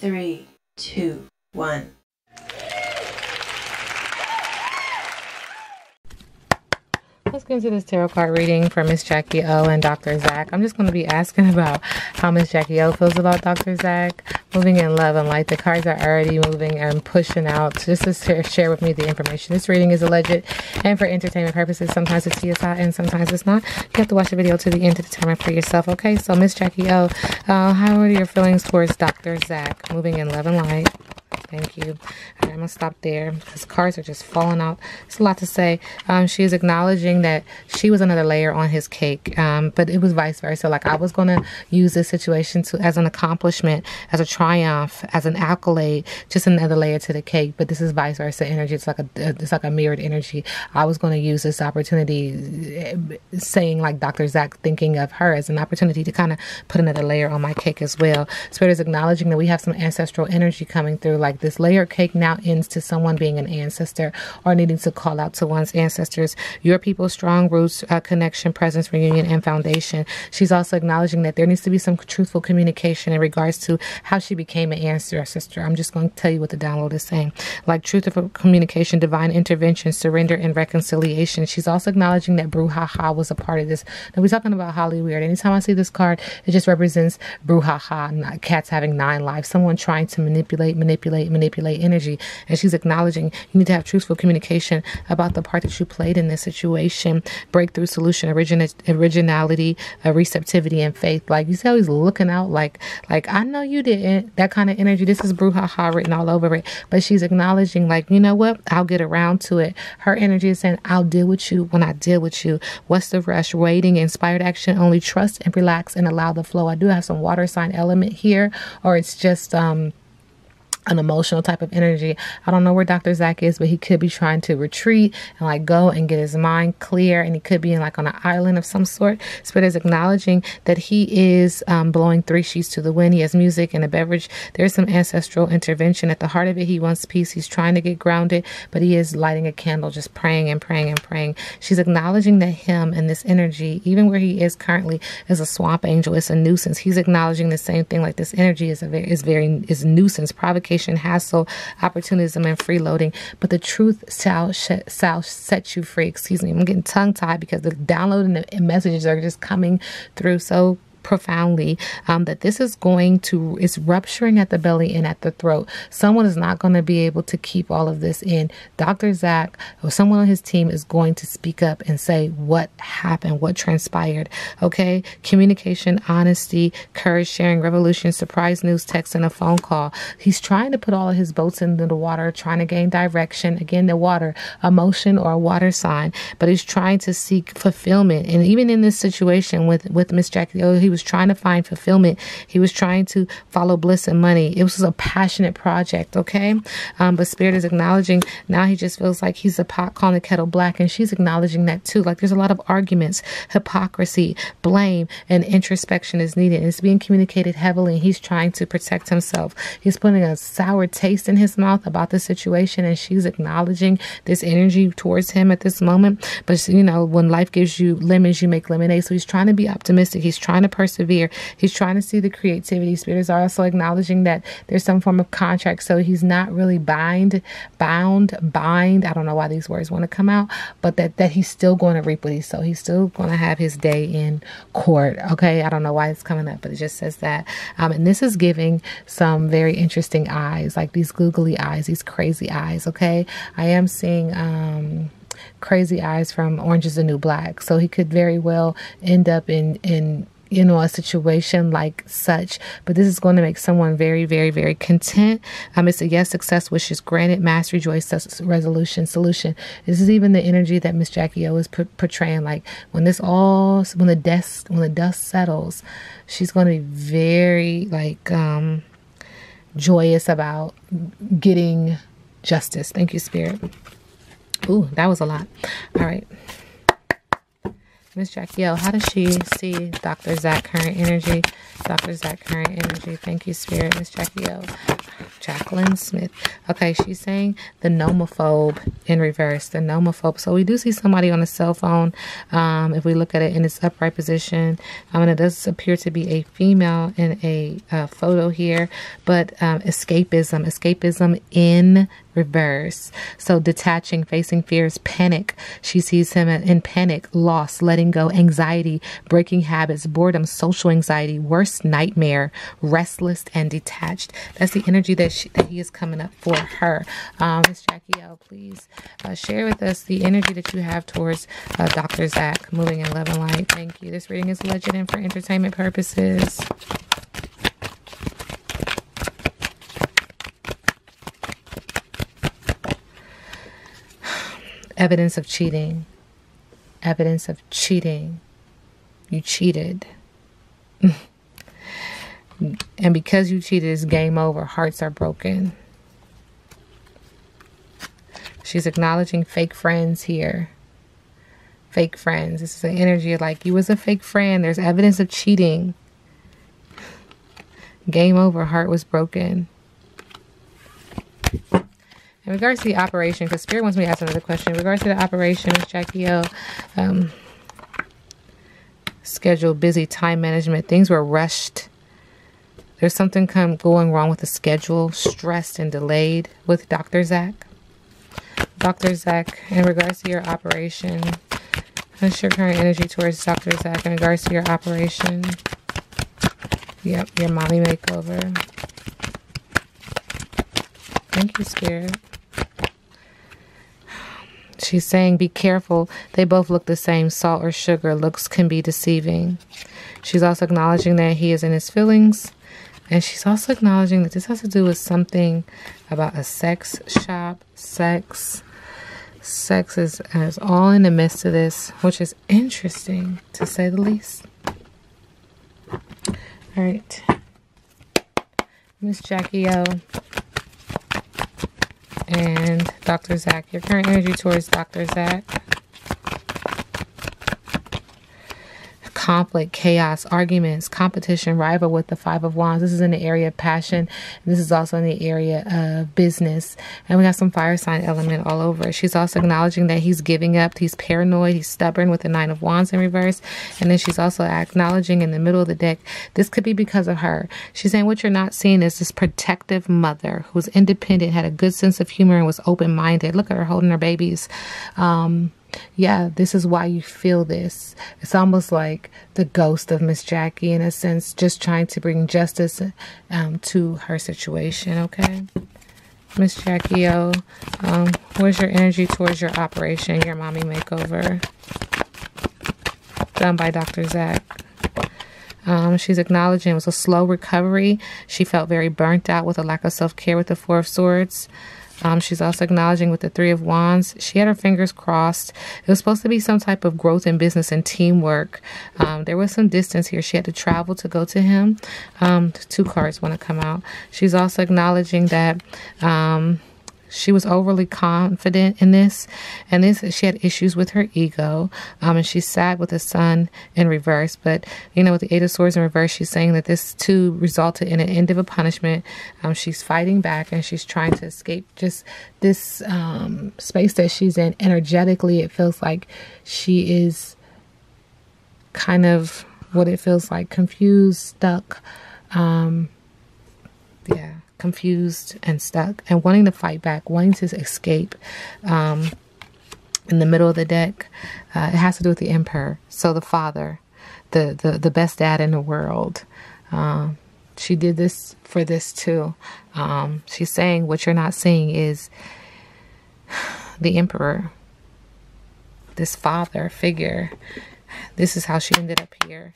3, 2, 1. Let's get into this tarot card reading for Miss Jacky O and Dr. Zach. I'm just going to be asking about how Miss Jacky O feels about Dr. Zach. Moving in love and light. The cards are already moving and pushing out. Just to share with me the information. This reading is alleged and for entertainment purposes. Sometimes it's CSI and sometimes it's not. You have to watch the video to the end to determine for yourself. Okay, so Miss Jacky O, how are your feelings towards Dr. Zach? Moving in love and light. Thank you. All right, I'm going to stop there because cards are just falling out. It's a lot to say. She is acknowledging that she was another layer on his cake, but it was vice versa. Like, I was going to use this situation as an accomplishment, as a triumph, as an accolade, just another layer to the cake. But this is vice versa energy. It's like a mirrored energy. I was going to use this opportunity, saying like Dr. Zach, thinking of her as an opportunity to kind of put another layer on my cake as well. Spirit is acknowledging that we have some ancestral energy coming through. Like, this layer cake now ends to someone being an ancestor or needing to call out to one's ancestors. Your people's strong roots, connection, presence, reunion, and foundation. She's also acknowledging that there needs to be some truthful communication in regards to how she became an ancestor. I'm just going to tell you what the download is saying. Like, truthful communication, divine intervention, surrender, and reconciliation. She's also acknowledging that brouhaha was a part of this. Now, we're talking about Hollywood. Anytime I see this card, it just represents brouhaha, cats having 9 lives, someone trying to manipulate energy. And she's acknowledging you need to have truthful communication about the part that you played in this situation. Breakthrough, solution, originality, receptivity, and faith. Like, you see how he's looking out like I know you didn't. That kind of energy. This is brouhaha written all over it. But she's acknowledging, like, you know what? I'll get around to it. Her energy is saying, I'll deal with you when I deal with you. What's the rush? Waiting, inspired action. Only trust and relax and allow the flow. I do have some water sign element here, or it's just an emotional type of energy. I don't know where Dr. Zach is, but he could be trying to retreat and like go and get his mind clear, and he could be in like on an island of some sort. Spirit is acknowledging that he is blowing 3 sheets to the wind. He has music and a beverage. There's some ancestral intervention at the heart of it. He wants peace. He's trying to get grounded, but he is lighting a candle, just praying and praying and praying. She's acknowledging that him and this energy, even where he is currently, is a swamp angel. It's a nuisance. He's acknowledging the same thing. Like, this energy is a nuisance, provocation, hassle, opportunism, and freeloading. But the truth shall set you free. Excuse me. I'm getting tongue-tied because the download and the messages are just coming through so profoundly, that this is it's rupturing at the belly and at the throat. Someone is not going to be able to keep all of this in. Dr. Zach or someone on his team is going to speak up and say what happened, what transpired. Okay, communication, honesty, courage, sharing, revolution, surprise news, text, and a phone call. He's trying to put all of his boats into the water, trying to gain direction. Again, the water, emotion or a water sign, but he's trying to seek fulfillment. And even in this situation with Miss Jacky O, he was trying to find fulfillment. He was trying to follow bliss and money. It was a passionate project, okay? But Spirit is acknowledging now he just feels like he's a pot calling the kettle black, and she's acknowledging that too. Like, there's a lot of arguments, hypocrisy, blame, and introspection is needed. And it's being communicated heavily, and he's trying to protect himself. He's putting a sour taste in his mouth about the situation, and she's acknowledging this energy towards him at this moment. But, you know, when life gives you lemons, you make lemonade. So he's trying to be optimistic. He's trying to persevere. He's trying to see the creativity. Spirits are also acknowledging that there's some form of contract, so he's not really bound. I don't know why these words want to come out, but that he's still going to reap what he sowed. He's still going to have his day in court. Okay, I don't know why it's coming up, but it just says that. And this is giving some very interesting eyes, like these googly eyes, these crazy eyes. Okay, I am seeing crazy eyes from Orange is the New Black, so he could very well end up in you know, a situation like such. But this is going to make someone very, very, very content. It's a yes, success, wishes granted, mastery, joy, resolution, solution. This is even the energy that Miss Jacky O is portraying. Like, when the dust settles, she's going to be very like joyous about getting justice. Thank you, Spirit. Ooh, that was a lot. All right. Miss Jacky O, how does she see Dr. Zach current energy? Dr. Zach current energy. Thank you, Spirit. Miss Jacky O. Jacqueline Smith. Okay, she's saying the nomophobe in reverse. The nomophobe. So we do see somebody on a cell phone. If we look at it in its upright position, and it does appear to be a female in a photo here. But escapism in reverse. So detaching, facing fears, panic. She sees him in panic, loss, letting go, anxiety, breaking habits, boredom, social anxiety, worst nightmare, restless and detached. That's the energy that he is coming up for her. Miss Jacky O, please share with us the energy that you have towards Dr. Zach, moving in love and light. Thank you. This reading is legit and for entertainment purposes. Evidence of cheating. Evidence of cheating. You cheated. And because you cheated, it's game over. Hearts are broken. She's acknowledging fake friends here. Fake friends. This is an energy like you was a fake friend. There's evidence of cheating. Game over. Heart was broken. In regards to the operation, because Spirit wants me to ask another question. In regards to the operation, Ms. Jacky O, schedule, busy, time management. Things were rushed. There's something going wrong with the schedule, stressed and delayed with Dr. Zach. Dr. Zach, in regards to your operation, what's your current energy towards Dr. Zach in regards to your operation? Yep, your mommy makeover. Thank you, Spirit. She's saying, be careful. They both look the same. Salt or sugar. Looks can be deceiving. She's also acknowledging that he is in his feelings. And she's also acknowledging that this has to do with something about a sex shop. Sex is all in the midst of this, which is interesting, to say the least. All right. Miss Jacky O. And Dr. Zach, your current energy towards Dr. Zach. Conflict, chaos, arguments, competition, rival with the Five of Wands. This is in the area of passion. This is also in the area of business. And we have some fire sign element all over. She's also acknowledging that he's giving up. He's paranoid. He's stubborn with the Nine of Wands in reverse. And then she's also acknowledging in the middle of the deck, this could be because of her. She's saying what you're not seeing is this protective mother who's independent, had a good sense of humor, and was open-minded. Look at her holding her babies. Yeah, this is why you feel this. It's almost like the ghost of Miss Jacky, in a sense, just trying to bring justice to her situation, okay? Miss Jacky O, where's your energy towards your operation, your mommy makeover? Done by Dr. Zach. She's acknowledging it was a slow recovery. She felt very burnt out with a lack of self-care with the Four of Swords. She's also acknowledging with the Three of Wands, she had her fingers crossed. It was supposed to be some type of growth in business and teamwork. There was some distance here. She had to travel to go to him. Two cards want to come out. She's also acknowledging that she was overly confident in this, and she had issues with her ego, and she's sad with the Sun in reverse. But you know, with the Eight of Swords in reverse, she's saying that this too resulted in an end of a punishment. She's fighting back, and she's trying to escape just this space that she's in. Energetically, it feels like she is kind of what it feels like, confused, stuck. Yeah. Confused and stuck and wanting to fight back, wanting to escape. In the middle of the deck, it has to do with the Emperor. So the father, the best dad in the world. She did this for this too. She's saying what you're not seeing is the Emperor, this father figure. This is how she ended up here.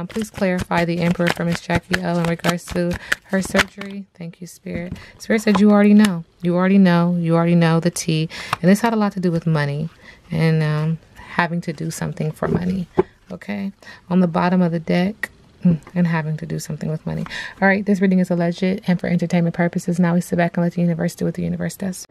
Please clarify the Emperor for Miss Jacky O in regards to her surgery. Thank you, Spirit. Spirit said you already know. You already know. You already know the tea. And this had a lot to do with money and having to do something for money. Okay? On the bottom of the deck, and having to do something with money. All right, this reading is alleged and for entertainment purposes. Now we sit back and let the universe do what the universe does.